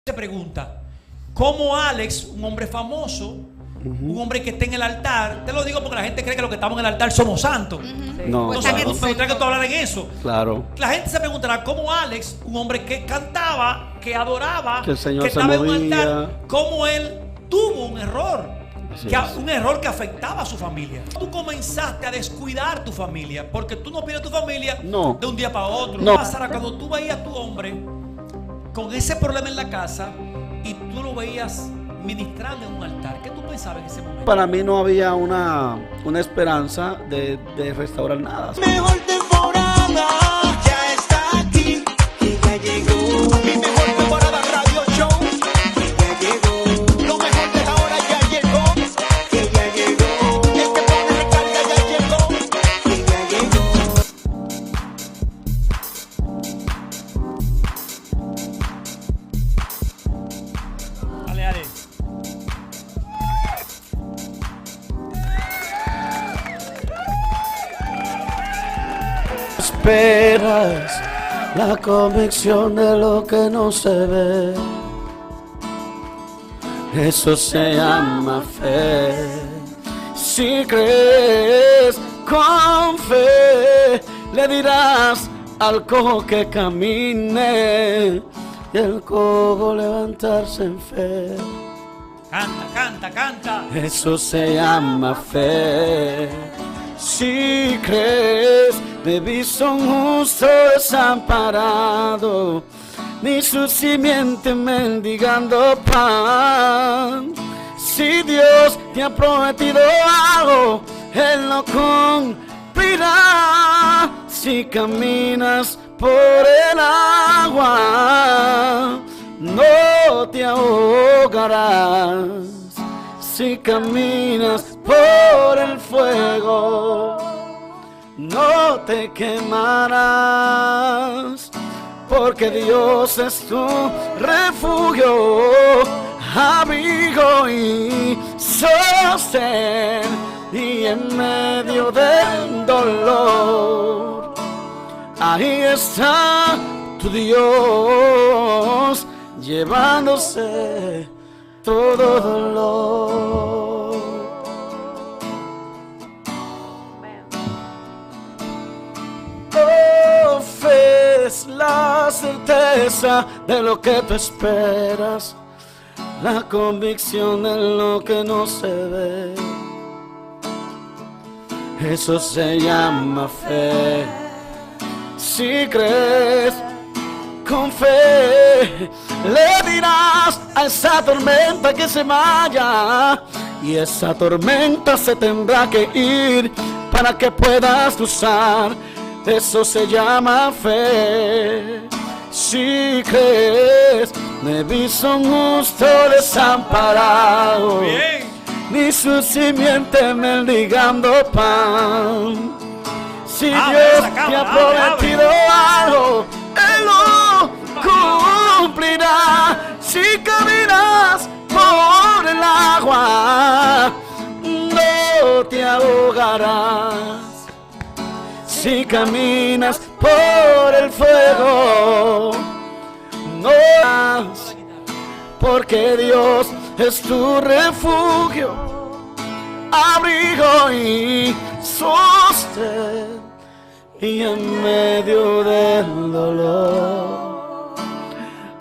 Se pregunta, ¿cómo Alex, un hombre famoso, un hombre que esté en el altar? Te lo digo porque la gente cree que los que estamos en el altar somos santos. No, No, claro. me gustaría que tú hablaras en eso. Claro. La gente se preguntará cómo Alex, un hombre que cantaba, que adoraba, Que el Señor que se estaba en un movía. altar, cómo él tuvo un error. Así Que, es. un error que afectaba a su familia. Tú comenzaste a descuidar tu familia porque tú no pierdes tu familia No. de un día para otro. No. ¿Qué pasará cuando tú veías a tu hombre con ese problema en la casa y tú lo veías ministrando en un altar? ¿Qué tú pensabas en ese momento? Para mí no había una esperanza de restaurar nada. Mejor temporada ya está aquí, que ya llegó. Mi mejor temporada radio show, que ya llegó. Lo mejor de la hora ya llegó, que ya llegó. El que pone recarga ya llegó, que ya llegó. Dale, dale. Esperas la convicción de lo que no se ve. Eso se llama fe. Si crees con fe, le dirás al cojo que camine y el cojo levantarse en fe. Canta, canta, canta. Eso se llama fe. Si crees, me visto un justo desamparado, ni su simiente mendigando pan. Si Dios te ha prometido algo, Él lo cumplirá. Si caminas por el agua, no te ahogarás. Si caminas por el fuego, no te quemarás, porque Dios es tu refugio, abrigo y sostén, y en medio del dolor, ahí está tu Dios, llevándose todo dolor. Oh, fe es la certeza de lo que tú esperas, la convicción de lo que no se ve. Eso se llama fe. Si crees con fe, le dirás a esa tormenta que se vaya, y esa tormenta se tendrá que ir para que puedas cruzar. Eso se llama fe. Si crees, me vi un justo desamparado, Bien. ni su simiente mendigando pan. Si Abre Dios esa cámara, te ha abre, prometido algo, Él lo cumplirá. Si caminas por el agua, no te ahogarás. Si caminas por el fuego, no irás, porque Dios es tu refugio, abrigo y sostén, y en medio del dolor,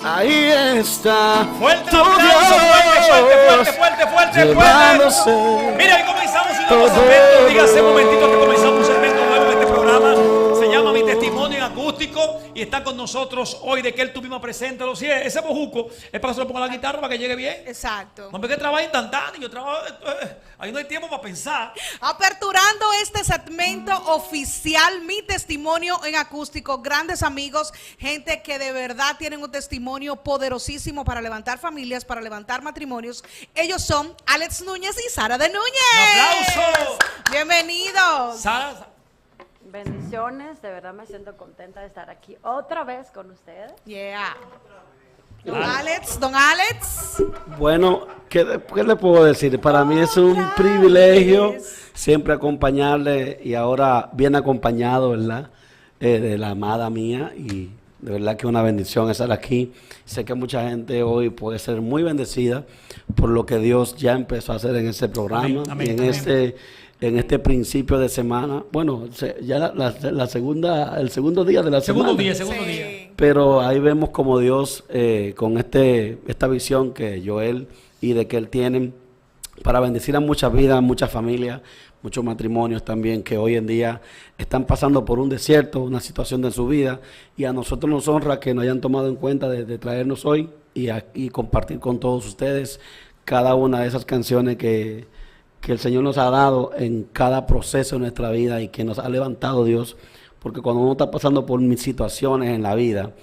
ahí está Fuerte tu el aplauso, Dios, fuerte. llevándose Mira, ahí comenzamos un nuevo todo segmento. Dígase un momentito que comenzamos un segmento nuevo en este programa. Se llama Mi Testimonio en Acústico y está con nosotros hoy de que él tú mismo preséntalo. Si ese bojuco es para que se lo ponga la guitarra para que llegue bien. Exacto. No me que trabaja instantáneo, yo trabajo, ahí no hay tiempo para pensar. Aperturando este segmento oficial, Mi Testimonio en Acústico. Grandes amigos, gente que de verdad tienen un testimonio poderosísimo para levantar familias, para levantar matrimonios. Ellos son Alex Núñez y Sara de Núñez. ¡Un aplauso! Bienvenidos. Sara, Bendiciones, de verdad me siento contenta de estar aquí otra vez con ustedes. Yeah. Don Alex. Bueno, ¿qué le puedo decir? Para mí es un privilegio siempre acompañarle, y ahora bien acompañado, ¿verdad? De la amada mía, y De verdad que es una bendición estar aquí. Sé que mucha gente hoy puede ser muy bendecida por lo que Dios ya empezó a hacer en este programa, Amén, amén, y en amén. en este principio de semana. Bueno, ya la segunda, el segundo día de la Segundo semana. día, segundo Sí. día. Pero ahí vemos como Dios, con esta visión que Joel y de que él tienen para bendecir a muchas vidas, muchas familias, muchos matrimonios también que hoy en día están pasando por un desierto, una situación de su vida, y a nosotros nos honra que nos hayan tomado en cuenta de traernos hoy y compartir con todos ustedes cada una de esas canciones que el Señor nos ha dado en cada proceso de nuestra vida y que nos ha levantado Dios, porque cuando uno está pasando por mis situaciones en la vida,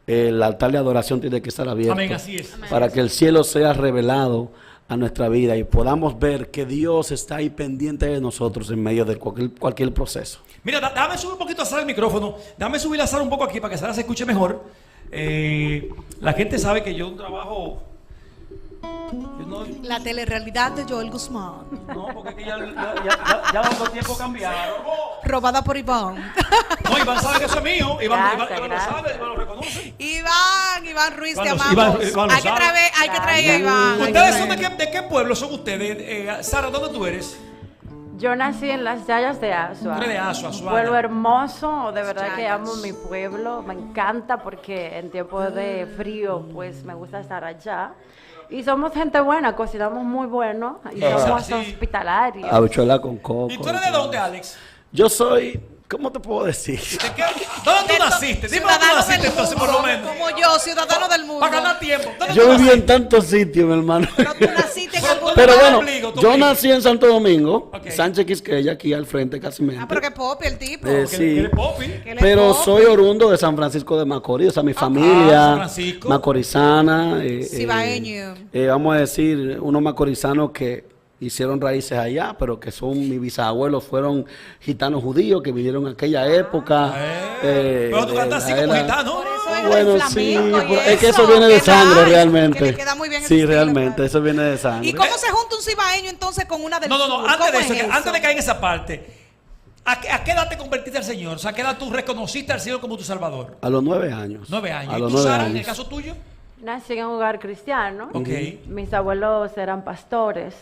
el altar de adoración tiene que estar abierto. Amén, así es. Para que el cielo sea revelado a nuestra vida y podamos ver que Dios está ahí pendiente de nosotros en medio de cualquier proceso. Mira, déjame subir un poquito a Sara el micrófono. Déjame subir a Sara un poco aquí para que Sara se escuche mejor. La gente sabe que yo trabajo... yo no, La telerrealidad de Joel Guzmán, no, porque es que ya los tiempos cambiaron. robada por Iván. No, Iván sabe que eso es mío. Iván Gracias, lo gracias. sabe, Iván lo reconoce. Iván Ruiz, te Iván lo- amamos. Iván lo Hay que sabe. traer a Iván. hay que ¿Ustedes son traerlo. de qué pueblo son ustedes? Sara, ¿dónde tú eres? Yo nací en las Yayas de Asua. Tú eres de Asua, Un Azuana. pueblo hermoso, de verdad que Yayas. amo mi pueblo, me encanta porque en tiempos de frío pues me gusta estar allá. Y somos gente buena, cocinamos muy bueno y somos sí. hospitalarios. Habichuela con coco. ¿Y tú eres de dónde, Alex? Yo soy, ¿cómo te puedo decir? ¿De qué? ¿Dónde tú naciste? Dime dónde tú Ciudadano naciste del entonces, por lo mundo, menos. como yo, ciudadano del mundo. Para ganar tiempo. ¿Dónde Yo tú viví naciste? en tantos sitios, mi hermano. Pero tú naciste en algún Pero lugar. bueno, ombligo, tu yo ombligo. nací en Santo Domingo, Ok. Sánchez Quisqueya, aquí al frente casi mente. Ah, pero que popi el tipo. Eh, Que sí. eres Popi. Que él es Pero popi. soy oriundo de San Francisco de Macorís, o sea, mi San familia Francisco. macorizana. Cibaeño. Vamos a decir, unos macorizanos que hicieron raíces allá, pero que son, mis bisabuelos fueron gitanos judíos que vivieron en aquella época. Pero tú cantas así como gitano. Por eso es Bueno, del sí, flamenco y es que eso viene de qué sangre nice, realmente. Que le queda muy bien ese Sí, estilo, realmente, claro. eso viene de sangre. ¿Y cómo se junta un cibaeño entonces con una del No, sur? antes de ¿Cómo eso, es antes de caer en esa parte, ¿a qué edad te convertiste al Señor? O sea, ¿a qué edad tú reconociste al Señor como tu Salvador? A los 9 años. 9 años. A ¿Y los tú, 9 Sara, en el años. caso tuyo? Nací en un hogar cristiano. Ok. Mis abuelos eran pastores.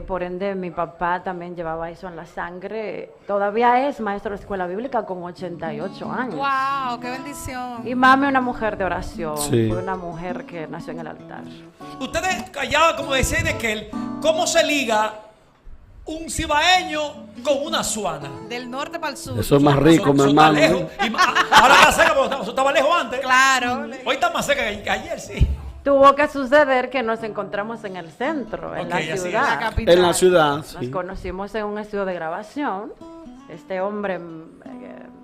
Por ende, mi papá también llevaba eso en la sangre. Todavía es maestro de escuela bíblica con 88 años. Wow, qué bendición. Y mami, una mujer de oración. Sí. Fue una mujer que nació en el altar. Ustedes callaban, como decía de que ¿cómo se liga un cibaeño con una azuana? Del norte para el sur. Eso es más rico, mi Eso está hermano. lejos. Ahora está seca, pero eso estaba lejos antes. Claro. Hoy está más seca que ayer, sí. Tuvo que suceder que nos encontramos en el centro, en Ok, la así es. ciudad. La capital. En la ciudad, Nos sí. conocimos en un estudio de grabación. Este hombre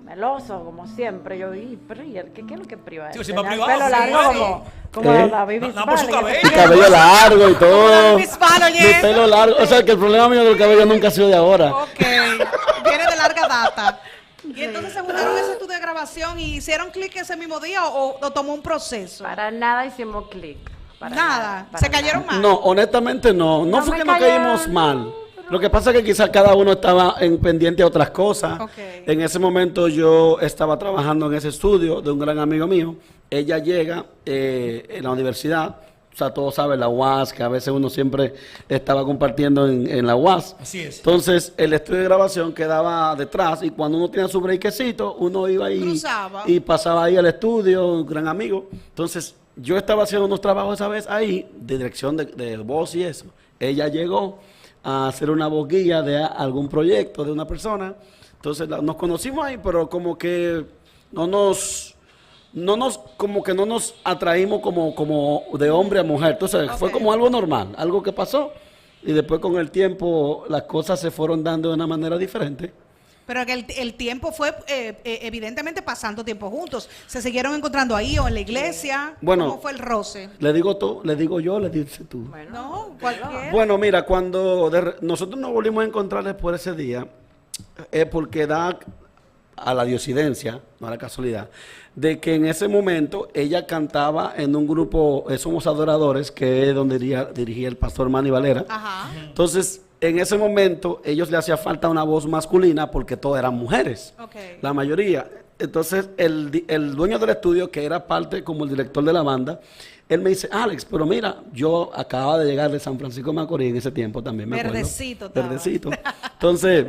meloso, como siempre. Yo vi, pero ¿y él qué es lo que priva? Sí, Él sí, tenía más el privado, pelo sí, largo bueno. como ¿Eh? David No, por su Bisbal, en ese cabello. Mi cabello largo y todo. David Bisbal, oye. Mi pelo largo. O sea, que el problema mío del cabello nunca ha sido de ahora. Ok, viene de larga data. Y entonces se juntaron ese estudio de grabación y hicieron clic ese mismo día o tomó un proceso. Para nada hicimos clic. para Nada. para Se cayeron nada. mal. No, honestamente no. No No fue me que nos cayeron, caímos mal. Lo que pasa es que quizás cada uno estaba en pendiente a otras cosas. Ok. En ese momento yo estaba trabajando en ese estudio de un gran amigo mío. Ella llega en la universidad. O sea, todos saben la UAS, que a veces uno siempre estaba compartiendo en la UAS. Así es. Entonces, el estudio de grabación quedaba detrás y cuando uno tenía su breakcito, uno iba ahí Cruzaba. y pasaba ahí al estudio, un gran amigo. Entonces, yo estaba haciendo unos trabajos esa vez ahí, de dirección de voz y eso. Ella llegó a hacer una voz guía de algún proyecto de una persona. Entonces, nos conocimos ahí, pero como que como que no nos atraímos como de hombre a mujer. Entonces, fue Ok. como algo normal, algo que pasó. Y después con el tiempo las cosas se fueron dando de una manera diferente. Pero que el tiempo fue evidentemente pasando tiempo juntos. ¿Se siguieron encontrando ahí o en la iglesia? Bueno. ¿Cómo fue el roce? Le digo tú, le digo yo, le dices tú. Bueno, No, cualquier. Bueno, mira, cuando nosotros nos volvimos a encontrar después de ese día, es porque da a la diosidencia, no a la casualidad, de que en ese momento ella cantaba en un grupo, Somos Adoradores, que es donde dirigía el pastor Manny Valera. Ajá. Entonces, en ese momento, ellos le hacía falta una voz masculina porque todas eran mujeres, Ok. la mayoría. entonces el dueño del estudio, que era parte como el director de la banda, él me dice, Alex, pero mira, yo acababa de llegar de San Francisco de Macorís en ese tiempo también, me acuerdo. Verdecito estaba. Verdecito. Entonces,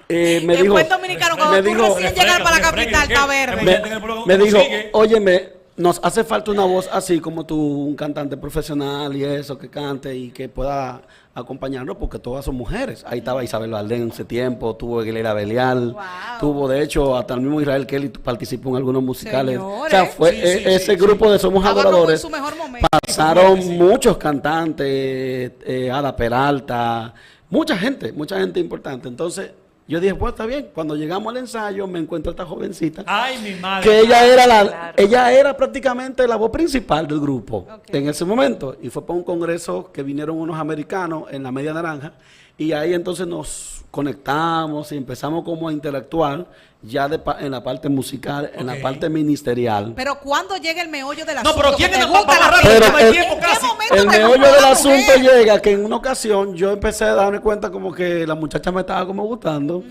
me En dijo... buen dominicano, cuando me tú dijo- recién llegas para la capital, está verde. me dijo, óyeme, nos hace falta una voz así como tú, un cantante profesional y eso, que cante y que pueda acompañarnos, porque todas son mujeres. Ahí estaba Isabel Valdés en ese tiempo, tuvo Aguilera Belial, Wow. tuvo, de hecho, hasta el mismo Israel Kelly participó en algunos musicales. Señores. O sea, fue ese grupo de Somos Estaba como en Adoradores. su mejor momento. Pasaron muchos cantantes, Ada Peralta, mucha gente importante. Entonces, yo dije, pues está bien. Cuando llegamos al ensayo, me encuentro esta jovencita. Ay, mi madre. Que Claro. ella era prácticamente la voz principal del grupo Ok. en ese momento. Y fue para un congreso que vinieron unos americanos en la Media Naranja. Y ahí entonces nos conectamos y empezamos como a interactuar ya en la parte musical, en la Ok. parte ministerial. Pero cuando llega el meollo del No, asunto, pero que ¿quién te es gusta la rápido? Pero Toma el el- tiempo ¿En qué casi. momento El te meollo gusta del la asunto mujer? llega que en una ocasión yo empecé a darme cuenta como que la muchacha me estaba como gustando,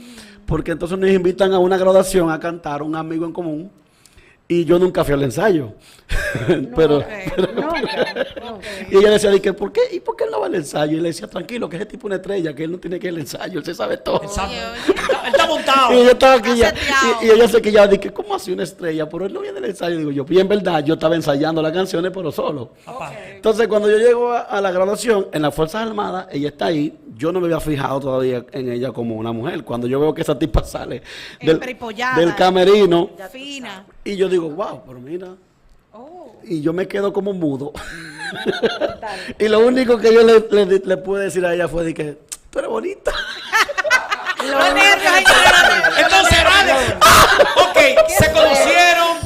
porque entonces nos invitan a una graduación a cantar un amigo en común y yo nunca fui al ensayo. pero, Ok. Nunca. y ella decía, ¿por qué? ¿Y por qué él no va al ensayo? Y le decía, tranquilo, que ese tipo es una estrella, que él no tiene que ir al ensayo, él se sabe todo. Exacto. Oye, Él está montado. Y yo estaba aquí ya, Aseteado. y ella se quillaba, dije, ¿cómo así una estrella? Pero él no viene al ensayo. Digo yo, y en verdad, yo estaba ensayando las canciones, pero solo. Papá. Entonces, cuando yo llego a la graduación, en las Fuerzas Armadas, ella está ahí. Yo no me había fijado todavía en ella como una mujer. Cuando yo veo que esa tipa sale Emperipollada. del camerino, fina. y yo digo, wow, pero mira. Oh. Y yo me quedo como mudo. Y lo único que yo le pude decir a ella fue de que, tú eres bonita. Los nervios, ay, no. Entonces, Alex, ok, se conocieron.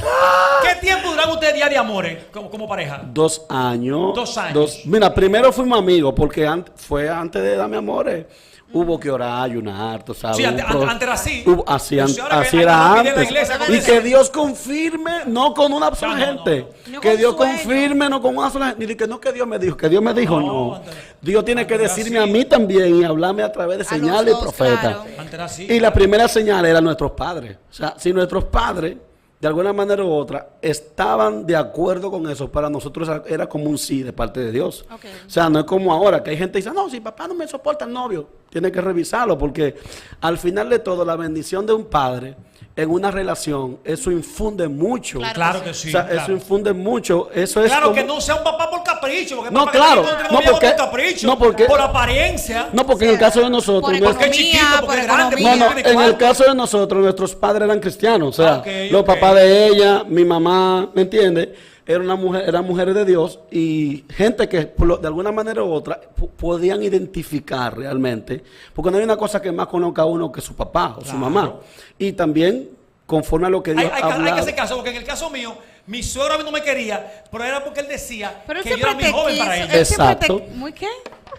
¿Qué tiempo duraron ustedes ya de amores como pareja? 2 años. 2 años. Mira, primero fuimos amigos porque fue antes de Dame Amores. Hubo que orar, ayunar, tú sabes. Sí, antes era así. Así, Pero si ahora así que era ahora pide la antes. iglesia, ¿cómo Y dice? que Dios confirme, no con una sola no, gente. no. Que No Dios con sueño. confirme, no con una sola gente. Ni de que no que Dios me dijo, que Dios me dijo, No, no. antes- Dios tiene que antes era decirme así. a mí también y hablarme a través de A los señales y dos, profetas. claro. Antes era así. Y la primera señal eran nuestros padres. O sea, si nuestros padres, de alguna manera u otra, estaban de acuerdo con eso, para nosotros era como un sí de parte de Dios. Ok. O sea, no es como ahora, que hay gente que dice, no, si papá no me soporta el novio, tiene que revisarlo, porque al final de todo, la bendición de un padre en una relación, eso infunde mucho. Claro que sí. O sea, claro. eso infunde mucho. Eso es Claro como- que no sea un papá por capricho, porque No, papá que claro. tiene No, noviazgo porque- por capricho, no, porque- por apariencia. No, porque en el caso de nosotros, Por nuestro- Porque es economía, chiquito, porque por es grande, economía. no, porque tiene en el cuarto. caso de nosotros, nuestros padres eran cristianos, o sea, Ok, los ok. papás de ella, mi mamá, ¿me entiendes? Eran mujeres de Dios y gente que de alguna manera u otra podían identificar realmente, porque no hay una cosa que más conozca a uno que su papá o su Claro. mamá. Y también, conforme a lo que Dios Hay habla. que hacer caso, porque en el caso mío, mi suegro a mí no me quería, pero era porque él decía Pero él que yo siempre era muy te joven quiso. para él. Él siempre Exacto. te... ¿Muy qué?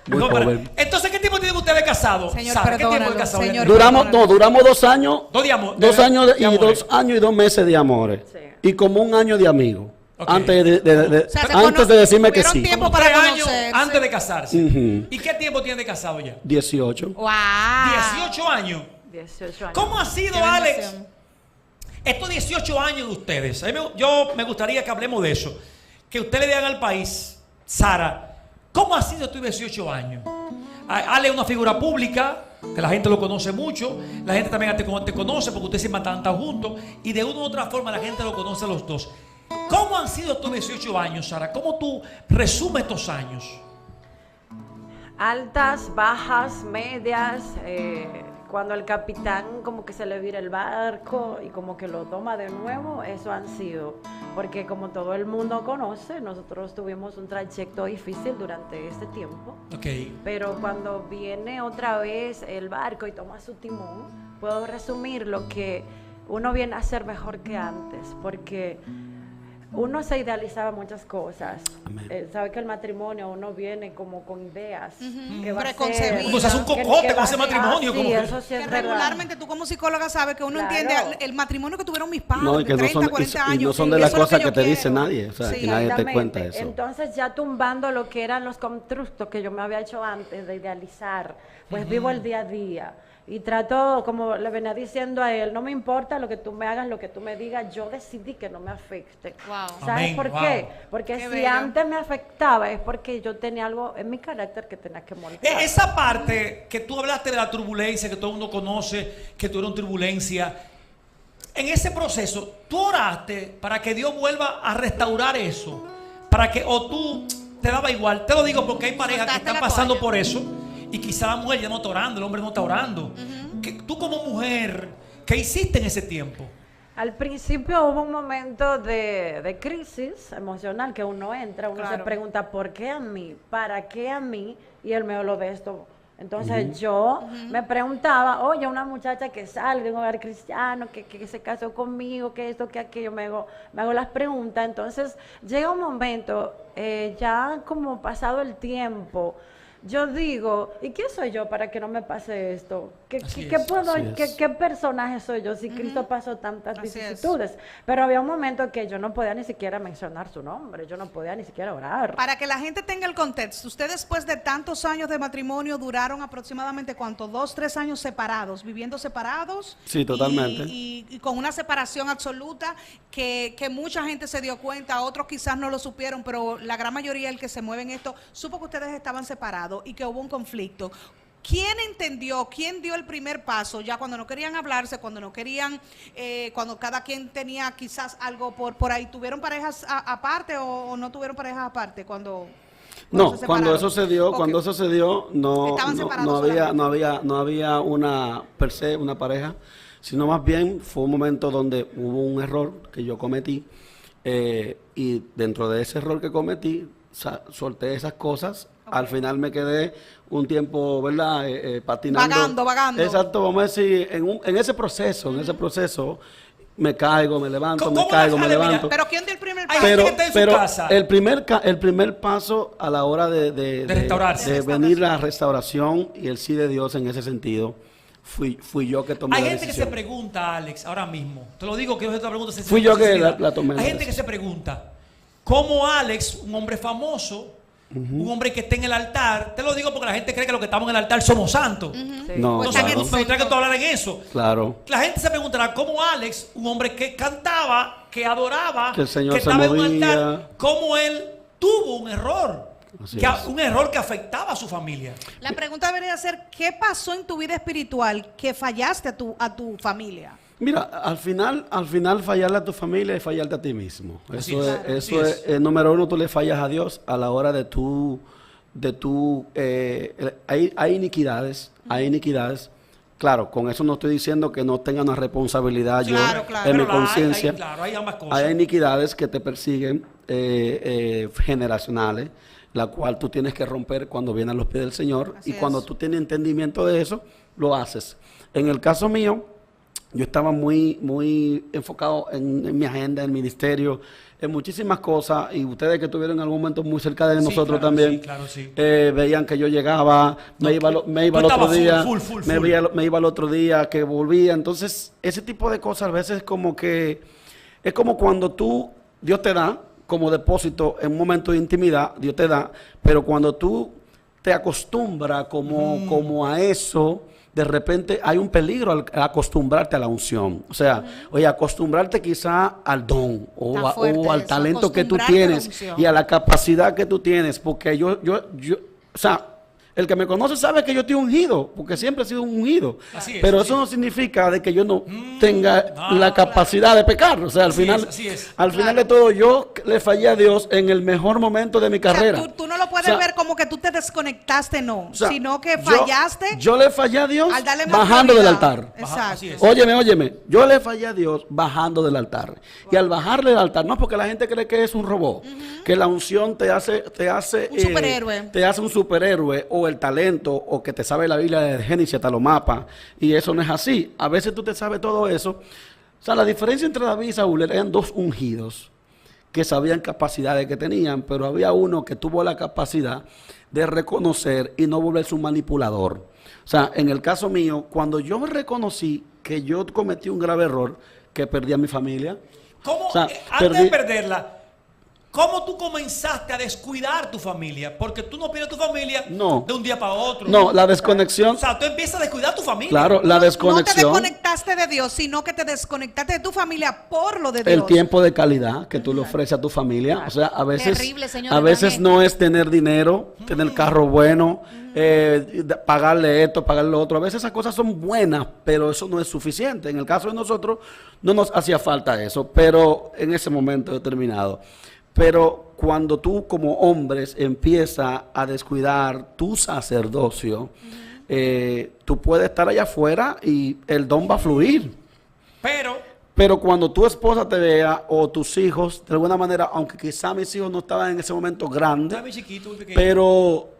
Muy No, pero- joven. entonces, ¿qué tiempo tienen ustedes casados? Señor, Sara? ¿Qué tiempo de perdónalo, casados? señor. Duramos 2 años. Dos de amor- 2 de- años de amores. 2 años y 2 meses de amores. Sí. Y como 1 año de amigos. Ok. Antes O sea, se antes de decirme que tuvieron sí. tiempo Como para 3 años conocerse. antes de casarse. Ujú. ¿Y qué tiempo tienen de casado ya? 18. Wow. 18 años. 18 años. ¿Cómo ha sido, Qué Alex, bendición. estos 18 años de ustedes? Yo me gustaría que hablemos de eso. Que ustedes le digan al país, Sara, ¿cómo ha sido estos 18 años? Ale es una figura pública, que la gente lo conoce mucho, la gente también te conoce porque ustedes siempre están juntos, y de una u otra forma la gente lo conoce a los dos. ¿Cómo han sido estos 18 años, Sara? ¿Cómo tú resumes estos años? Altas, bajas, medias. Cuando el capitán como que se le vira el barco y como que lo toma de nuevo, eso han sido. Porque como todo el mundo conoce, nosotros tuvimos un trayecto difícil durante este tiempo. Ok. Pero cuando viene otra vez el barco y toma su timón, puedo resumir lo que uno viene a ser mejor que antes, porque uno se idealizaba muchas cosas. Amén. Sabe que el matrimonio uno viene como con ideas. Que va a Preconcebidas. ser, Como se hace un que- cocote que con va ese a ser- matrimonio, sí, como que- eso sí Que es verdad. regularmente tú como psicóloga sabes que uno Claro. entiende el matrimonio que tuvieron mis padres, No, y de que no 30, son, 40 y años. no son sí, de las eso es lo cosas yo que te dice quiero. nadie. O sea, Sí. que nadie te Exactamente. cuenta eso. Entonces ya tumbando lo que eran los constructos que yo me había hecho antes de idealizar, pues vivo el día a día. Y trato, como le venía diciendo a él, no me importa lo que tú me hagas, lo que tú me digas, yo decidí que no me afecte. Wow. ¿Sabes Amén, por wow. qué? Porque Qué si bello. antes me afectaba es porque yo tenía algo en mi carácter que tenía que moldear. Esa parte que tú hablaste de la turbulencia, que todo el mundo conoce, que tuvieron turbulencia, en ese proceso, tú oraste para que Dios vuelva a restaurar eso, para que, o tú te daba igual. Te lo digo porque hay parejas que Soltaste están la pasando toalla. por eso y quizá la mujer ya no está orando, el hombre no está orando. Que tú como mujer, ¿qué hiciste en ese tiempo? Al principio hubo un momento de crisis emocional que uno entra, uno se Claro. pregunta, ¿por qué a mí? ¿Para qué a mí? Y él me habló de esto. Entonces yo me preguntaba, oye, una muchacha que sale de un hogar cristiano, que se casó conmigo, que esto, que aquello, me hago las preguntas. Entonces llega un momento, ya como pasado el tiempo, yo digo, ¿y qué soy yo para que no me pase esto? Así ¿Qué es, puedo, así es. qué personaje soy yo si Cristo pasó tantas Así es. vicisitudes? Pero había un momento que yo no podía ni siquiera mencionar su nombre, yo no podía ni siquiera orar. Para que la gente tenga el contexto, ustedes después de tantos años de matrimonio duraron aproximadamente ¿cuánto? 2, 3 años separados, viviendo separados. Sí, totalmente. Y con una separación absoluta que mucha gente se dio cuenta, otros quizás no lo supieron, pero la gran mayoría, el que se mueve en esto, supo que ustedes estaban separados y que hubo un conflicto. ¿Quién entendió, quién dio el primer paso ya cuando no querían hablarse, cuando no querían, cuando cada quien tenía quizás algo por ahí? ¿Tuvieron parejas aparte o no tuvieron parejas aparte cuando No, se cuando separaron? eso se dio, Ok. cuando eso se dio, Estaban separados no había una per se, una pareja, sino más bien fue un momento donde hubo un error que yo cometí y dentro de ese error que cometí solté esas cosas. Al final me quedé un tiempo, ¿verdad? Patinando. Vagando. Exacto, vamos a decir, en ese proceso, me caigo, me levanto, ¿Cómo me caigo, me Ale, mira, levanto. Pero ¿quién dio el primer Hay paso? gente Pero, que está en su pero casa. el primer paso a la hora de restaurarse. de venir la restauración y el sí de Dios en ese sentido, fui yo que tomé Hay la gente que se decisión. pregunta, Alex, ahora mismo. Te lo digo que yo esta pregunta se Fui yo que sinceridad. la tomé. Hay gente que se pregunta, ¿cómo Alex, un hombre famoso, un hombre que esté en el altar? Te lo digo porque la gente cree que los que estamos en el altar somos santos. Sí. No, Entonces, Están en me el gustaría que centro. tú hablaras en eso. Claro. La gente se preguntará, ¿cómo Alex, un hombre que cantaba, que adoraba, Que el Señor que se estaba en un movía. altar, cómo él tuvo un error? Así Que es. un error que afectaba a su familia. La pregunta debería ser, ¿qué pasó en tu vida espiritual que fallaste a tu familia? Mira, al final fallarle a tu familia es fallarte a ti mismo. Así Eso es, es, claro. eso Así es, es. número uno, tú le fallas a Dios a la hora hay iniquidades. Claro, con eso no estoy diciendo que no tenga una responsabilidad Claro, yo claro. en mi Pero la hay, conciencia. claro, hay ambas cosas. Hay iniquidades que te persiguen, generacionales, la cual tú tienes que romper cuando vienes a los pies del Señor. Así Y cuando es. tú tienes entendimiento de eso, lo haces. En el caso mío, yo estaba muy enfocado en mi agenda, en el ministerio, en muchísimas cosas. Y ustedes que estuvieron en algún momento muy cerca de Sí, nosotros claro, también, sí, claro, sí. veían que yo llegaba, me iba tú el otro estabas día, full. me iba el otro día, que volvía. Entonces, ese tipo de cosas a veces como que es como cuando Dios te da como depósito en un momento de intimidad, Dios te da, pero cuando tú te acostumbras como a eso, de repente hay un peligro al acostumbrarte a la unción. O sea, oye, acostumbrarte quizá al don Está fuerte o al eso, talento que tú acostumbrarte a la tienes unción. y a la capacidad que tú tienes, porque yo, o sea, el que me conoce sabe que yo estoy ungido, porque siempre he sido un ungido. Así es, Pero así eso no significa de que yo no no, tenga la capacidad de pecar. O sea, al Así final, es, así es. al final de todo, yo le fallé a Dios en el mejor momento de mi O sea, carrera. tú no lo puedes O sea, ver como que tú te desconectaste, no, o sea, sino que yo- fallaste Yo le fallé a Dios al darle más bajando del prioridad. altar. Exacto. Así es. Óyeme, yo le fallé a Dios bajando del altar. Y al bajarle del altar, no porque la gente cree que es un robot, que la unción te hace Un superhéroe. te hace un superhéroe, o el talento, o que te sabe la Biblia de Génesis hasta los mapas, y eso no es así. A veces tú te sabes todo eso. O sea, la diferencia entre David y Saúl eran dos ungidos que sabían capacidades que tenían, pero había uno que tuvo la capacidad de reconocer y no volverse un manipulador. O sea, en el caso mío, cuando yo reconocí que yo cometí un grave error, que perdí a mi familia, ¿Cómo, o sea, antes de perdí- perderla, ¿Cómo tú comenzaste a descuidar tu familia? Porque tú no pierdes tu familia No. de un día para otro. No, la desconexión. O sea, tú empiezas a descuidar tu familia. Claro, la No te desconexión. desconectaste de Dios, sino que te desconectaste de tu familia por lo de Dios. El tiempo de calidad que tú le ofreces a tu familia. O sea, a veces, Terrible, señores, a veces también. no es tener dinero, tener carro bueno, pagarle esto, pagarle lo otro. A veces esas cosas son buenas, pero eso no es suficiente. En el caso de nosotros, no nos hacía falta eso, pero en ese momento determinado. Pero cuando tú como hombres empiezas a descuidar tu sacerdocio, tú puedes estar allá afuera y el don va a fluir. Pero cuando tu esposa te vea o tus hijos, de alguna manera, aunque quizá mis hijos no estaban en ese momento grandes, Estaba chiquito, muy pequeño.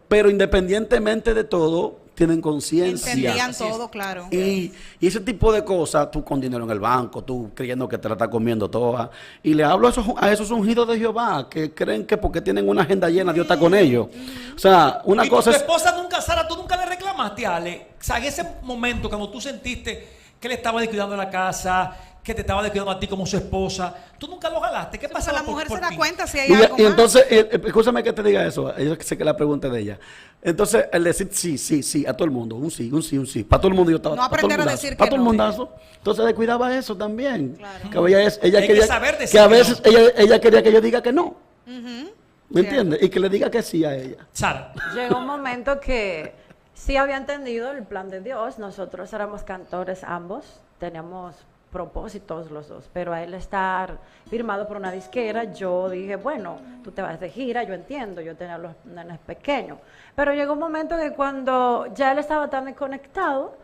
pero independientemente de todo, tienen conciencia. Entendían Así es. todo, claro. Y ese tipo de cosas, tú con dinero en el banco, tú creyendo que te la estás comiendo toda. Y le hablo a esos ungidos de Jehová que creen que porque tienen una agenda llena, Dios está con ellos. O sea, una Y cosa tu es... esposa nunca, Sara, tú nunca le reclamaste a Ale. O sea, en ese momento, cuando tú sentiste que le estaba descuidando la casa, que te estaba descuidando a ti como su esposa, tú nunca lo jalaste. ¿Qué Sí, pasa? porque la mujer se da cuenta si hay Y, algo y más. entonces, escúchame que te diga eso, yo sé que la pregunta es de ella. Entonces, el decir sí, a todo el mundo, un sí. Para todo el mundo yo estaba. No aprender a decir para que todo el no. mundazo. Entonces, descuidaba eso también. Claro. Que ella Hay que quería, saber decir que a que veces no. ella quería que yo diga que no. ¿Me Cierto. entiendes? Y que le diga que sí a ella. Sara, Llegó un momento que sí había entendido el plan de Dios. Nosotros éramos cantores ambos, teníamos propósitos los dos, pero a él estar firmado por una disquera, yo dije, bueno, tú te vas de gira, yo entiendo, yo tenía los nenes pequeños, pero llegó un momento que cuando ya él estaba tan desconectado,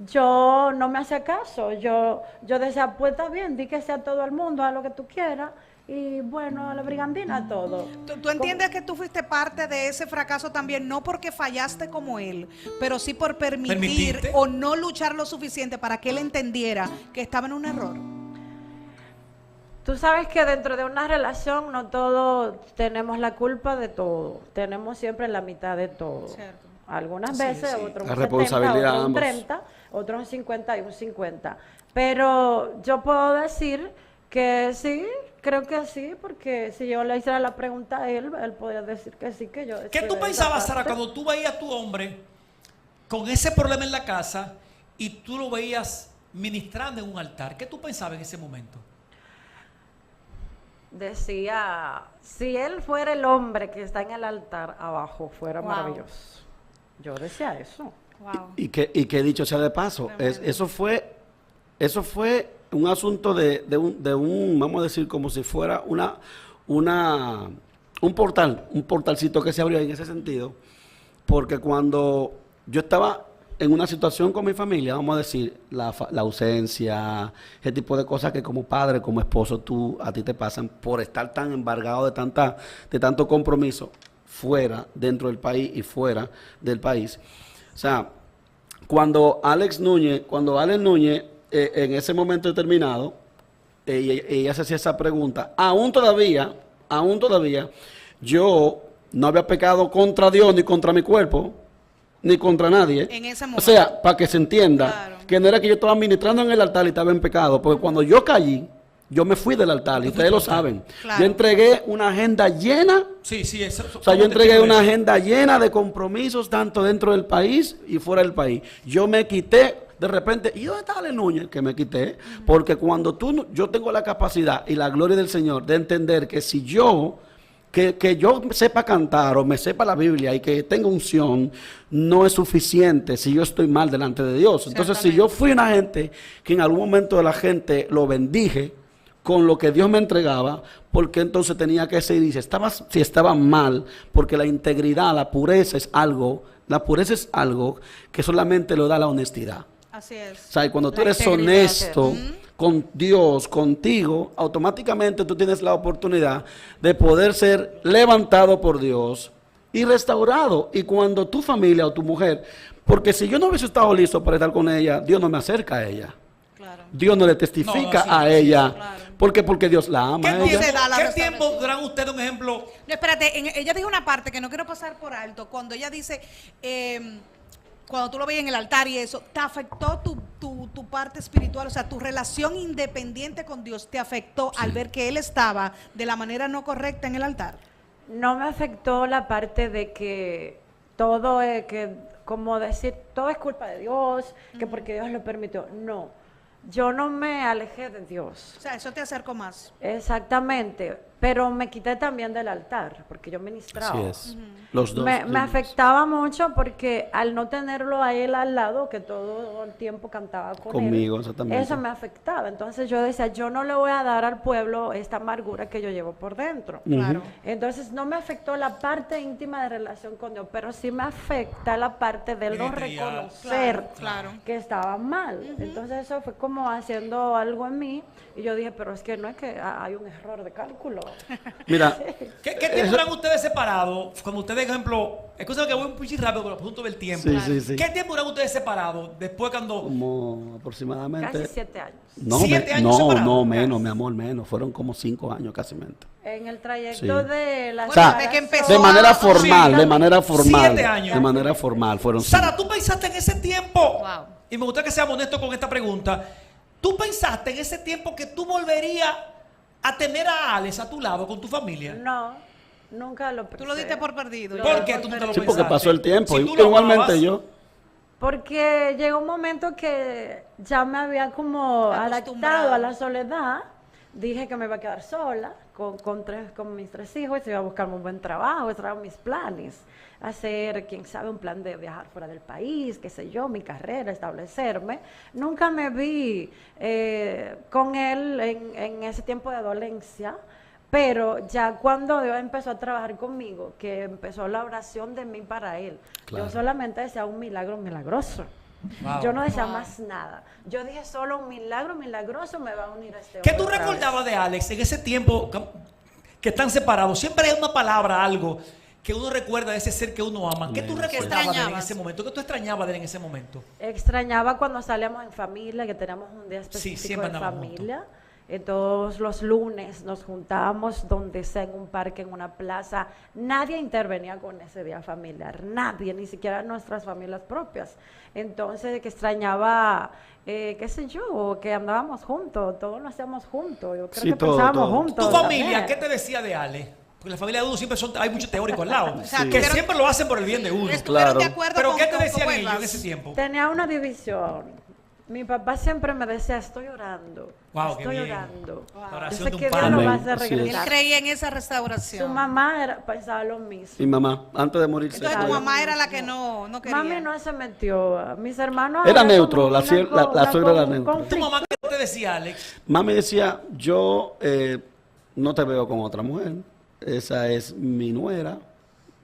yo no me hacía caso, yo decía, pues está bien, di que sea todo el mundo, haz lo que tú quieras, y bueno, a la brigandina todo. ¿Tú entiendes que tú fuiste parte de ese fracaso también, no porque fallaste como él, pero sí por permitir ¿Permitiste? o no luchar lo suficiente para que él entendiera que estaba en un error? Tú sabes que dentro de una relación no todos tenemos la culpa de todo, tenemos siempre la mitad de todo. Cierto. Algunas Sí, veces, sí. otros La un 70, responsabilidad otros un ambos. 30, otros un 50 y un 50. Pero yo puedo decir que sí, creo que sí, porque si yo le hiciera la pregunta a él, él podría decir que sí, que yo... ¿qué estoy tú de esa pensabas, Sara, parte. cuando tú veías a tu hombre con ese problema en la casa y tú lo veías ministrando en un altar? ¿Qué tú pensabas en ese momento? Decía, si él fuera el hombre que está en el altar abajo, fuera Wow. maravilloso. Yo decía eso. Wow. Y que dicho sea de paso, eso fue un asunto de un, vamos a decir, como si fuera un portalcito que se abrió en ese sentido, porque cuando yo estaba en una situación con mi familia, vamos a decir, la ausencia, ese tipo de cosas que como padre, como esposo, a ti te pasan por estar tan embargado de tanto compromiso fuera, dentro del país y fuera del país. O sea, cuando Alex Núñez, en ese momento determinado, ella se hacía esa pregunta, aún todavía, yo no había pecado contra Dios ni contra mi cuerpo, ni contra nadie. En ese O momento. sea, para que se entienda, Claro. que no era que yo estaba ministrando en el altar y estaba en pecado, porque cuando yo caí, yo me fui del altar, y ustedes lo saben. Claro. Yo entregué una agenda llena. Sí, eso. O sea, yo entregué una agenda llena de compromisos, tanto dentro del país y fuera del país. Yo me quité, de repente, ¿y dónde está Ale Núñez? Que me quité. Porque cuando yo tengo la capacidad y la gloria del Señor de entender que si yo, que yo sepa cantar o me sepa la Biblia y que tenga unción, no es suficiente si yo estoy mal delante de Dios. Entonces, si yo fui una gente que en algún momento de la gente lo bendije con lo que Dios me entregaba, porque entonces tenía que ser, dice, si estaba mal, porque la integridad, la pureza es algo que solamente lo da la honestidad. Así es. O sea, y cuando tú La eres integridad, honesto con Dios, contigo, automáticamente tú tienes la oportunidad de poder ser levantado por Dios y restaurado. Y cuando tu familia o tu mujer, porque si yo no hubiese estado listo para estar con ella, Dios no me acerca a ella. Claro. Dios no le testifica No, sí, a sí, ella. claro. Porque Dios la ama a ¿Qué, ella. se da la tiempo restauración? duran ustedes, un ejemplo? No, espérate, ella dijo una parte que no quiero pasar por alto. Cuando ella dice, cuando tú lo veías en el altar y eso, ¿te afectó tu tu parte espiritual, o sea, tu relación independiente con Dios te afectó al ver que Él estaba de la manera no correcta en el altar? No me afectó la parte de que todo es que, como decir, todo es culpa de Dios, que porque Dios lo permitió. No, yo no me alejé de Dios. O sea, eso te acercó más. Exactamente, pero me quité también del altar, porque yo ministraba. Así es. Los dos. Me afectaba mucho porque al no tenerlo a él al lado, que todo el tiempo cantaba Conmigo, él, exactamente. eso me afectaba. Entonces yo decía, yo no le voy a dar al pueblo esta amargura que yo llevo por dentro. Claro. Entonces no me afectó la parte íntima de relación con Dios, pero sí me afecta la parte de no Ministerial. reconocer Claro. que estaba mal. Entonces eso fue como haciendo algo en mí y yo dije, pero es que no es que hay un error de cálculo. Mira, ¿Qué tiempo duran ustedes separados? Cuando ustedes, ejemplo, escúchame que voy un poquito rápido por el punto del tiempo. Sí. ¿Qué tiempo duran ustedes separados? Después cuando... como aproximadamente. Casi 7 años. No, 7 años separados. no, menos, mi amor, menos. Fueron como 5 años casi mente. En el trayecto Sí. de la O sea, desde que empezó de manera a- formal, Sí. de manera formal. 7 años. De manera formal, fueron Sara, 5. ¿tú pensaste en ese tiempo? Wow. Y me gustaría que seamos honestos con esta pregunta. ¿Tú pensaste en ese tiempo que tú volverías a tener a Alex a tu lado con tu familia? No, nunca lo pensé. Tú lo diste por perdido. ¿Por qué tú no te lo Sí, porque pensaste? pasó el tiempo. Si tú lo Igualmente amabas, yo. Porque llegó un momento que ya me había como Acostumbrado. adaptado a la soledad. Dije que me iba a quedar sola con mis 3 hijos y iba a buscarme un buen trabajo. Esos eran mis planes. Hacer, quién sabe, un plan de viajar fuera del país, qué sé yo, mi carrera, establecerme. Nunca me vi con él en ese tiempo de dolencia. Pero ya cuando Dios empezó a trabajar conmigo, que empezó la oración de mí para Él, Claro. yo solamente decía un milagro milagroso. Wow. Yo no decía más nada. Yo dije solo un milagro milagroso me va a unir a este ¿Qué hombre tú otra vez. recordabas de Alex en ese tiempo que están separados? Siempre hay una palabra, algo que uno recuerda de ese ser que uno ama. ¿Qué tú Amén. recordabas de él en extrañabas? ese momento? ¿Qué tú extrañabas de él en ese momento? Extrañaba cuando salíamos en familia, que teníamos un día específico siempre de andábamos familia. Todos los lunes nos juntábamos donde sea, en un parque, en una plaza. Nadie intervenía con ese día familiar, nadie, ni siquiera nuestras familias propias. Entonces, que extrañaba, qué sé yo, que andábamos juntos, todos lo hacíamos juntos. Yo creo Sí, que todo, pensábamos todo. juntos. ¿Tu familia también. qué te decía de Alex? Porque la familia de uno siempre hay muchos teóricos al lado, sea, que pero- siempre lo hacen por el bien de uno. ¿Estuvieron Claro. de acuerdo Pero con ¿qué te con decían cómo ellos en ibas? ese tiempo? Tenía una división. Mi papá siempre me decía, estoy orando, Wow, qué estoy bien. orando. La Yo oración sé de que un Dios padre. lo va a Amén, hacer así es. Él regresar. creía en esa Su restauración. mamá pensaba lo mismo. Mi mamá, antes de morirse. Entonces tu Claro. mamá era la que no quería. Mami no se metió. Mis hermanos. Era había neutro, como la una suegra- la- co- la una suegra era con- neutra. ¿Tu conflicto. mamá qué te decía, Alex? Mami decía, yo no te veo con otra mujer. Esa es mi nuera.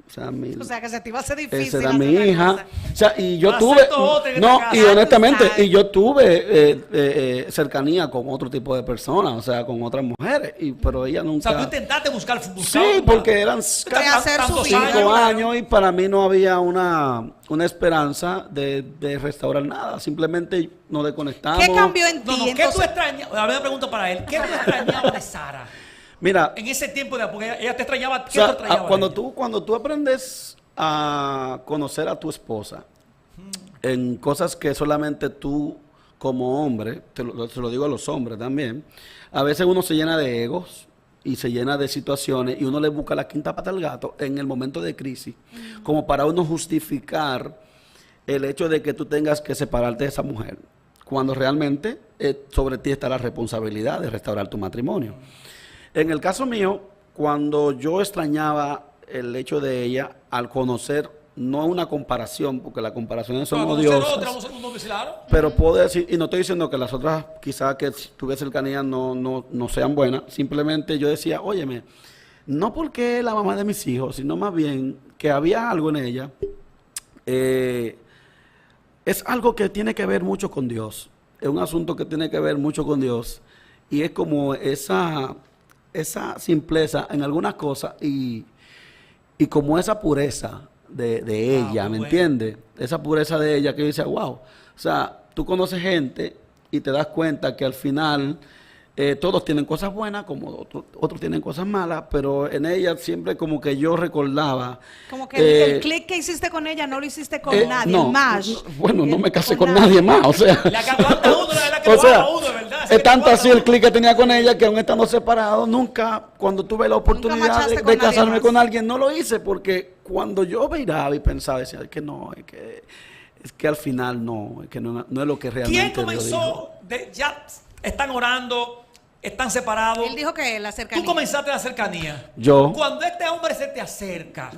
O sea, O sea, que se te iba a hacer difícil. esa era hacer mi la hija. cosa. O sea, y yo Acepto tuve. otra en No, esta y casa. honestamente, Tú sabes. y yo tuve cercanía con otro tipo de personas, o sea, con otras mujeres. Pero ella O nunca. sea, tú intentaste buscar Sí, porque eran hacer su tantos vida. 5 claro. años y para mí no había una esperanza de restaurar nada. Simplemente nos desconectamos. ¿Qué cambió en ti? No, ¿qué tú Entonces, extrañabas? A ver, una pregunta para él. ¿Qué tú extrañabas de Sara? Mira, En ese tiempo, porque ella te extrañaba. o ¿Qué sea, tú extrañabas? cuando de ella? cuando tú aprendes a conocer a tu esposa en cosas que solamente tú como hombre, se lo digo a los hombres también, a veces uno se llena de egos y se llena de situaciones y uno le busca la quinta pata al gato en el momento de crisis, como para uno justificar el hecho de que tú tengas que separarte de esa mujer, cuando realmente sobre ti está la responsabilidad de restaurar tu matrimonio. En el caso mío, cuando yo extrañaba el hecho de ella, al conocer, no una comparación, porque las comparaciones son Para odiosas, conocer otra, vamos a uno, claro. pero puedo decir, y no estoy diciendo que las otras quizás que tuve cercanía no sean buenas, simplemente yo decía, óyeme, no porque es la mamá de mis hijos, sino más bien que había algo en ella, es algo que tiene que ver mucho con Dios, es un asunto que tiene que ver mucho con Dios, y es como esa simpleza en algunas cosas y como esa pureza de ella, qué ¿me bueno. entiendes? Esa pureza de ella que yo decía, wow, o sea, tú conoces gente y te das cuenta que al final Todos tienen cosas buenas, como otros tienen cosas malas, pero en ella siempre como que yo recordaba. Como que el click que hiciste con ella no lo hiciste con nadie, no, el match. bueno, no me casé con nadie. nadie más, o sea. La que aguanta uno, la que O sea, aguanta uno, ¿verdad? es tanto así el clic que tenía con ella que aún estando separados, nunca, cuando tuve la oportunidad machaste de con nadie casarme más. con alguien, no lo hice porque cuando yo miraba y pensaba, decía, que no, es que al final no, es que no es lo que realmente ¿Quién Dios dijo. comenzó? Ya están orando, están separados. Él dijo que la cercanía. Tú comenzaste la cercanía. Yo. Cuando este hombre se te acerca,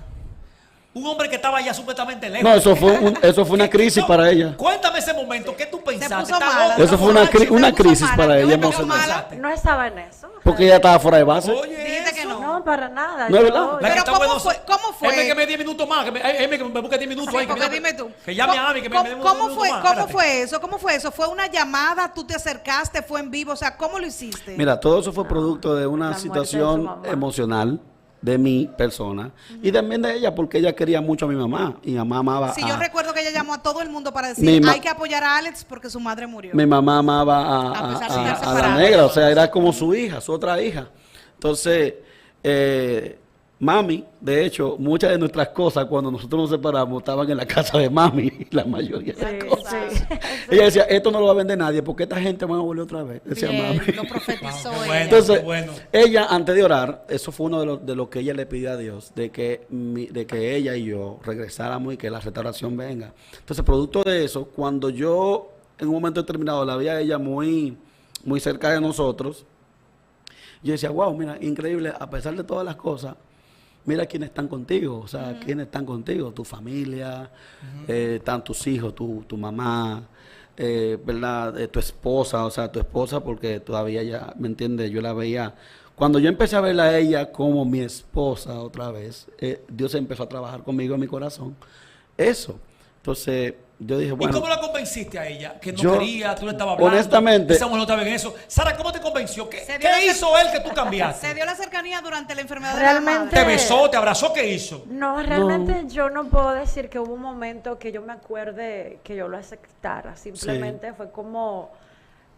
un hombre que estaba ya supuestamente lejos. No, eso fue una crisis No, para ella. Cuéntame ese momento, ¿qué tú pensaste? puso ¿Estás mala. loco? Eso fue una, ¿Estás borracho? una Se puso crisis mala, para yo ella me pongo emocional. mala. No estaba en eso. Porque ella estaba fuera de base. Oye, Dijiste que eso. no. No, para nada. No es Yo- verdad. La que Pero está ¿cómo bueno, fue? ¿Cómo fue? Él me 10 minutos más, que me busque 10 minutos Sí, ahí. porque dime tú. Que llame a Ami, que me dé unos ¿Cómo minutos fue, más, ¿Cómo espérate. fue eso? ¿Cómo fue eso? ¿Fue una llamada? ¿Tú te acercaste? ¿Fue en vivo? O sea, ¿cómo lo hiciste? Mira, todo eso fue producto de la una muerte de su situación mamá. emocional de mi persona y también de ella porque ella quería mucho a mi mamá y mi mamá amaba Sí, yo a, recuerdo que ella llamó a todo el mundo para decir, Mi ma- hay que apoyar a Alex porque su madre murió. mi mamá amaba A pesar de estar a la separados. negra, o sea, era como su hija, su otra hija. Entonces, mami, de hecho, muchas de nuestras cosas cuando nosotros nos separamos estaban en la casa de mami, la mayoría de las Sí, cosas. sí. Ella decía, esto no lo va a vender nadie porque esta gente va a volver otra vez, decía Bien, mami. lo profetizó Wow, qué ella. bueno. Entonces, bueno. ella, antes de orar, eso fue uno de lo que ella le pidió a Dios, de que ella y yo regresáramos y que la restauración venga. Entonces, producto de eso, cuando yo en un momento determinado la vi a ella muy, muy cerca de nosotros, yo decía, wow, mira, increíble, a pesar de todas las cosas, mira quiénes están contigo, o sea, quiénes están contigo, tu familia, están tus hijos, tu mamá, ¿verdad? Tu esposa, o sea, tu esposa, porque todavía ya, ¿me entiendes? Yo la veía, cuando yo empecé a verla a ella como mi esposa otra vez, Dios empezó a trabajar conmigo en mi corazón, eso, entonces yo dije, ¿Y bueno. cómo la convenciste a ella? Que no yo, quería, tú le estabas hablando. honestamente- Esa mujer no estaba en eso. Sara, ¿cómo te convenció? ¿Qué, Se dio qué la- hizo él que tú cambiaste? Se dio la cercanía durante la enfermedad de Realmente- la ¿Te madre. besó, te abrazó? ¿Qué hizo? No, realmente yo no puedo decir que hubo un momento que yo me acuerde que yo lo aceptara. Simplemente fue como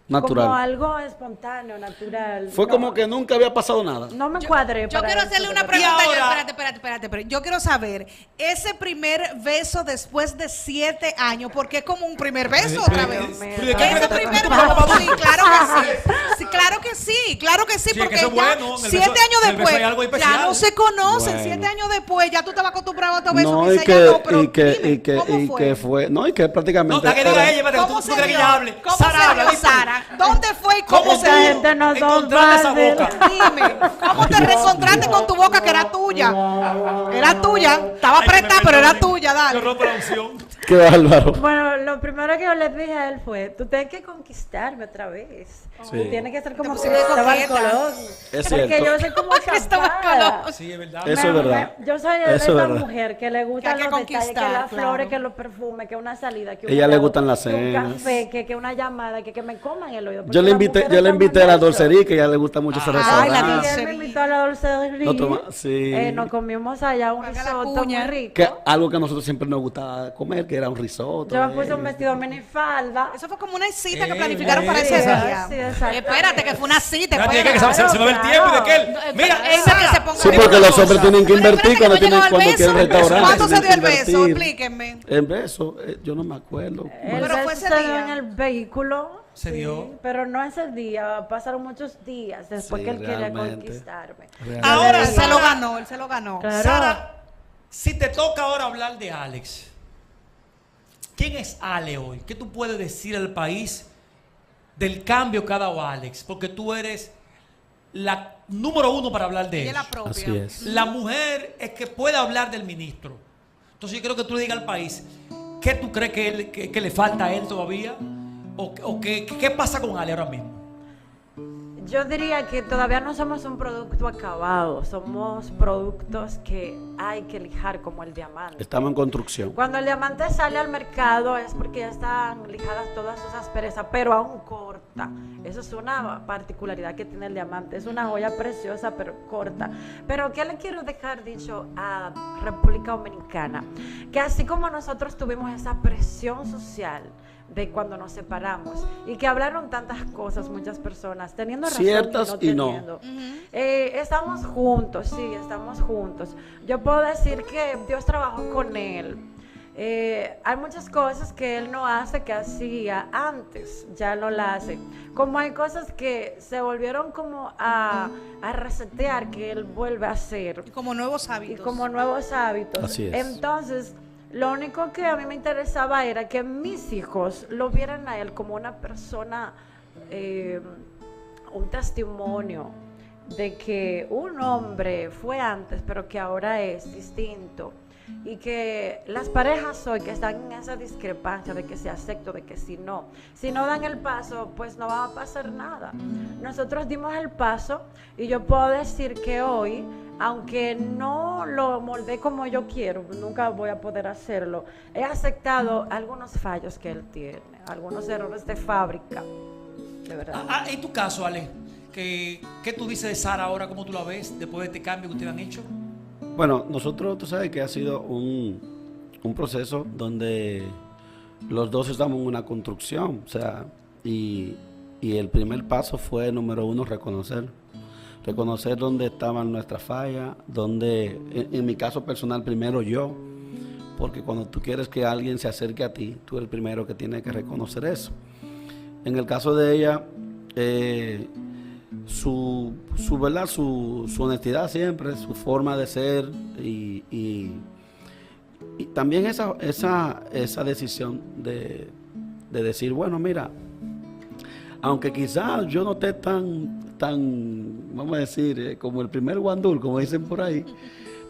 Natural. Como algo espontáneo, natural. Fue No, como que nunca había pasado nada. no me cuadré. Yo para quiero eso, hacerle de una verdad. pregunta. Y ahora- Espérate. Yo quiero saber, ese primer beso después de 7 años, porque es como un primer beso otra vez. Dios mío. ¿Pero de qué Ese crees que primer tú beso, mamá? sí, claro que sí. Sí, claro que sí, claro que sí, Sí, es que porque eso es ya bueno, en el 7 beso- años en el beso después hay algo ya especial. no se conocen. Bueno. 7 años después ya tú estabas acostumbrado a estos besos. No, quizá y ya no, pero que dime, ¿cómo fue? no, y que prácticamente. No, la que diga era- ella, espérate, ¿Cómo tú se quieres que dio? ella hable. ¿Cómo Sara, se habla, dio, dime. Sara? ¿Dónde fue y ¿Cómo cómo se se dio? dio? Gente no son Encontrarle esa fácil. boca. Dime, ¿cómo te reencontraste con tu boca que era tuya? Era tuya, estaba Ay, que me apretada, pero era perdonen. tuya, Yo dale. rompo la unción. Qué bárbaro. Bueno, lo primero que yo le dije a él fue, tú tienes que conquistarme otra vez. Sí. Tú tienes que ser como pusiste Cristóbal coqueta. Colón. Es Porque cierto. yo soy como Cristóbal chapada. Colón. Sí, es verdad. Eso es verdad. Yo soy Eso es esa verdad. mujer que le gustan Que hay que los detalles, que conquistar, las claro. flores, que los perfumes, que una salida, que un Ella le helado, gustan las que un cenas. café, que una llamada, que me coman el oído. Yo porque le las invité, mujeres yo le invité a la toman eso. dulcería, que a ella le gusta mucho ese Ay, la restaurante. dulcería. Él me invitó a la dulcería. No toma- sí. Nos comimos allá un Valga la risotto cuña. muy rico. Que algo que a nosotros siempre nos gustaba comer, que era un risotto. Yo me puse un vestido minifalda. Eso fue como una cita que Eh, planificaron para ese sí, día. sí, exacto. Espérate, que fue una cita. Espérate, que espérate. se me ve el tiempo y de que él. Mira, Ey, Sara, que se ponga Sí, de porque una los hombres cosa. tienen que Pero invertir espérate, cuando que no llegó quieren al beso. restaurantes. ¿Cuánto se tienen dio el que beso? invertir. Explíquenme. En beso, yo no me acuerdo. El Pero fue beso ese se dio día. en el vehículo. Se dio. Pero no ese día, pasaron muchos días después Sí, que él quería realmente. conquistarme. Realmente. Ahora, Él se lo Sara, ganó, él se lo ganó. Claro. Sara, si te toca ahora hablar de Alex, ¿quién es Ale hoy? ¿Qué tú puedes decir al país del cambio que ha dado Alex? Porque tú eres la número uno para hablar de Ella es la eso. propia. Así es. La mujer es que puede hablar del ministro. Entonces yo creo que tú le digas al país, ¿qué tú crees que le falta a él todavía? ¿O qué pasa con Ale ahora mismo? Yo diría que todavía no somos un producto acabado, somos productos que hay que lijar como el diamante. Estamos en construcción. Cuando el diamante sale al mercado es porque ya están lijadas todas sus asperezas, pero aún corta. Eso es una particularidad que tiene el diamante. Es una joya preciosa, pero corta. Pero ¿qué le quiero dejar dicho a República Dominicana? Que así como nosotros tuvimos esa presión social de cuando nos separamos y que hablaron tantas cosas muchas personas, teniendo razón Ciertas y no. teniendo. Estamos juntos, sí, estamos juntos. Yo puedo decir que Dios trabajó con él. Hay muchas cosas que él no hace que hacía antes, ya no la hace. Como hay cosas que se volvieron como a resetear, que él vuelve a hacer. Como nuevos Y hábitos. como nuevos hábitos. Así es. Entonces, lo único que a mí me interesaba era que mis hijos lo vieran a él como una persona, un testimonio de que un hombre fue antes, pero que ahora es distinto. Y que las parejas hoy que están en esa discrepancia de que si acepto, de que si no dan el paso, pues no va a pasar nada. Nosotros dimos el paso y yo puedo decir que hoy, aunque no lo moldé como yo quiero, nunca voy a poder hacerlo, he aceptado algunos fallos que él tiene, algunos errores de fábrica, de verdad. En tu caso, Ale, ¿qué tú dices de Sara ahora? ¿Cómo tú la ves después de este cambio que ustedes han hecho? Bueno, nosotros, tú sabes que ha sido un proceso donde los dos estamos en una construcción, o sea, y el primer paso fue, número uno, reconocer dónde estaban nuestras fallas, donde, en mi caso personal, primero yo, porque cuando tú quieres que alguien se acerque a ti, tú eres el primero que tiene que reconocer eso. En el caso de ella, ¿verdad? Su honestidad siempre, su forma de ser y también esa decisión de decir, bueno, mira, aunque quizás yo no esté tan, vamos a decir, como el primer guandul, como dicen por ahí,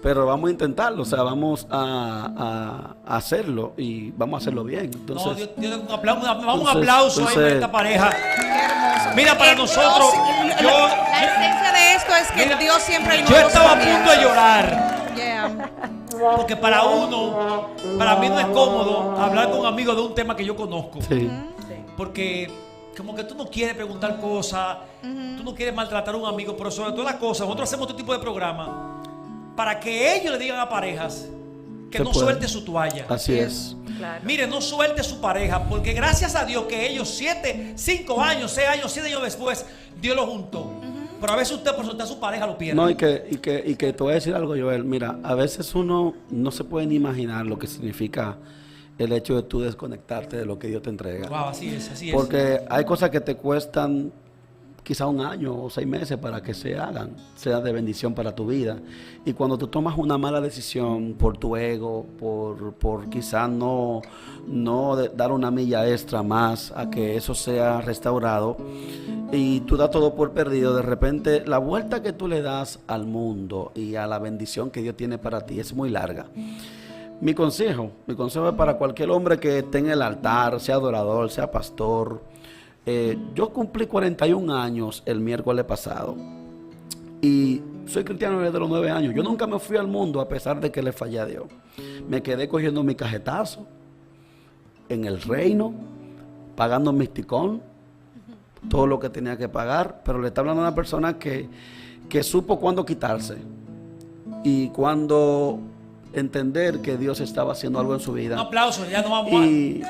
pero vamos a intentarlo, o sea, vamos a hacerlo y vamos a hacerlo bien. Entonces, No, Dios, un aplauso ahí para esta pareja. Qué hermoso. Mira, para nosotros, la esencia de esto es que Mira, Dios siempre hay yo nuevos estaba a punto de comienzos. llorar. Yeah. Porque para mí no es cómodo hablar con un amigo de un tema que yo conozco. sí. Porque como que tú no quieres preguntar cosas, tú no quieres maltratar a un amigo, pero sobre todas las cosas, nosotros hacemos este tipo de programa para que ellos le digan a parejas que Se no puede. suelte su toalla. Así es. Claro. Mire, no suelte su pareja, porque gracias a Dios que ellos 5 años, 6 años, 7 años después, Dios los juntó. Pero a veces usted por soltar a su pareja lo pierde. No, y que te voy a decir algo, Joel. Mira, a veces uno no se puede ni imaginar lo que significa el hecho de tú desconectarte de lo que Dios te entrega. Wow, así es, así es. Porque hay cosas que te cuestan quizá 1 año o 6 meses para que se hagan, sea de bendición para tu vida. Y cuando tú tomas una mala decisión por tu ego, por quizá no dar una milla extra más a que eso sea restaurado, y tú das todo por perdido, de repente la vuelta que tú le das al mundo y a la bendición que Dios tiene para ti es muy larga. Mi consejo es para cualquier hombre que esté en el altar, sea adorador, sea pastor. Yo cumplí 41 años el miércoles pasado y soy cristiano desde los 9 años. Yo nunca me fui al mundo a pesar de que le fallé a Dios. Me quedé cogiendo mi cajetazo en el reino, pagando mi ticón, todo lo que tenía que pagar, pero le está hablando a una persona que supo cuándo quitarse y cuándo entender que Dios estaba haciendo algo en su vida. Un aplauso, ya no vamos Y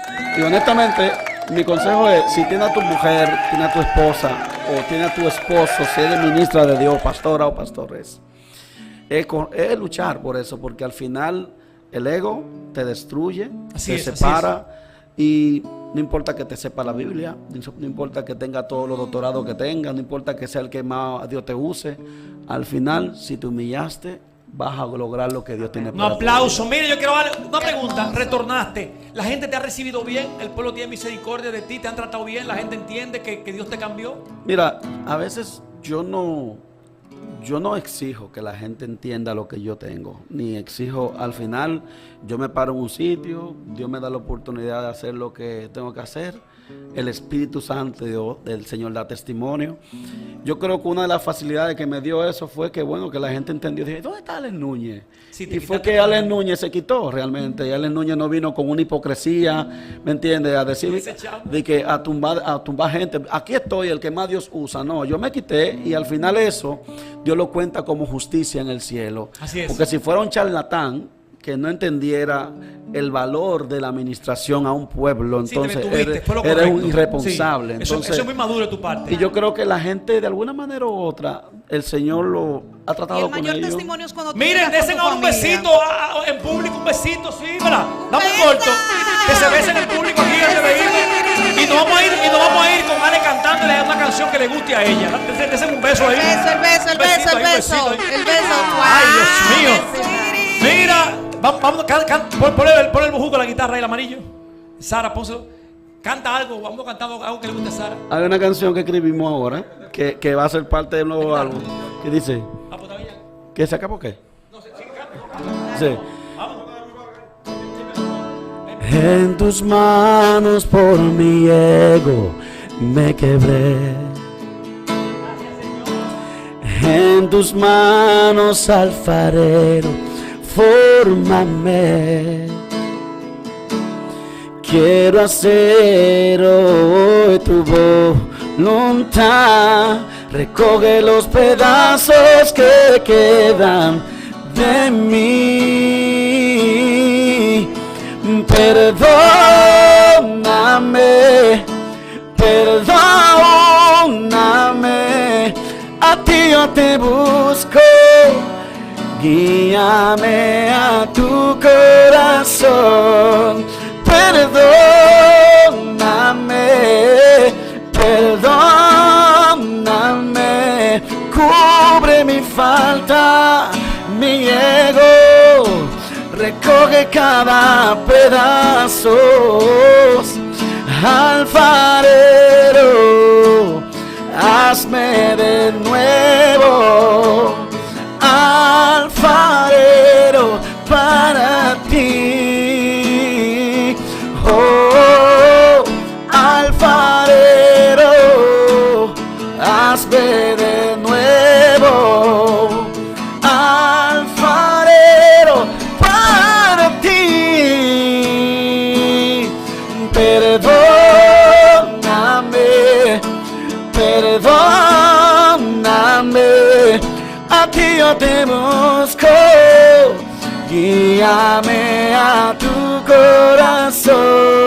honestamente, mi consejo es, si tienes a tu mujer, tienes a tu esposa o tienes a tu esposo, si eres ministra de Dios, pastora o pastores, es luchar por eso, porque al final el ego te destruye, Así te es, así separa y no importa que te sepa la Biblia, no importa que tenga todos los doctorados que tenga, no importa que sea el que más Dios te use, al final si te humillaste, vas a lograr lo que Dios tiene Un para ti. aplauso. Mire, yo quiero darle una pregunta. Retornaste. ¿La gente te ha recibido bien? ¿El pueblo tiene misericordia de ti? ¿Te han tratado bien? ¿La gente entiende que Dios te cambió? Mira, a veces yo no exijo que la gente entienda lo que yo tengo, ni exijo, al final yo me paro en un sitio, Dios me da la oportunidad de hacer lo que tengo que hacer, el Espíritu Santo del Señor da testimonio. Yo creo que una de las facilidades que me dio eso fue que, bueno, que la gente entendió, dije, ¿dónde está Alex Núñez? Sí, te Y fue quitaste que la Alex mano. Núñez se quitó realmente, y Alex Núñez no vino con una hipocresía, ¿me entiendes? A decir, Ese chamo. de que a tumbar gente, aquí estoy, el que más Dios usa. No, yo me quité y al final eso Dios lo cuenta como justicia en el cielo. Así es. Porque si fuera un charlatán que no entendiera el valor de la administración a un pueblo. Sí, te Entonces detuviste, fue lo eres correcto. un irresponsable. Sí, Entonces, eso es muy maduro de tu parte. y yo creo que la gente, de alguna manera u otra, el Señor lo ha Y tratado el con mayor ellos. testimonio es cuando tú Miren, llegas con desen tu ahora un familia. besito en público, un besito, sí, ¿verdad? Dame un ¡Venga! corto. Que se besen en público aquí antes de irnos. Y nos vamos a ir con Ale cantándole una canción que le guste a ella. Desen un beso ahí. El beso, Un besito ahí, un besito ahí. el beso. Ay, Dios Wow. mío. Mira, vamos, ponle el bujuco a la guitarra y el amarillo. Sara, pónselo. Canta algo, vamos a cantar algo que le guste a Sara. Hay una canción que escribimos ahora, que va a ser parte del nuevo álbum, que dice, Ah, pues está bien. ¿que se acabó qué? No sé, sigue canta. Sí. En tus manos por mi ego me quebré. En tus manos, alfarero, fórmame. Quiero hacer hoy tu voluntad. Recoge los pedazos que quedan de mí. Perdóname, perdóname. A ti yo te busco. Guíame a tu corazón. Perdóname, perdóname. Cubre mi falta, mi ego. Recoge cada pedazo. Alfarero, hazme de nuevo. Alfarero para ti. Oh, alfarero, hazme de nuevo. Alfarero para ti. Perdóname, perdóname. A ti yo te busco. Guíame a tu corazón.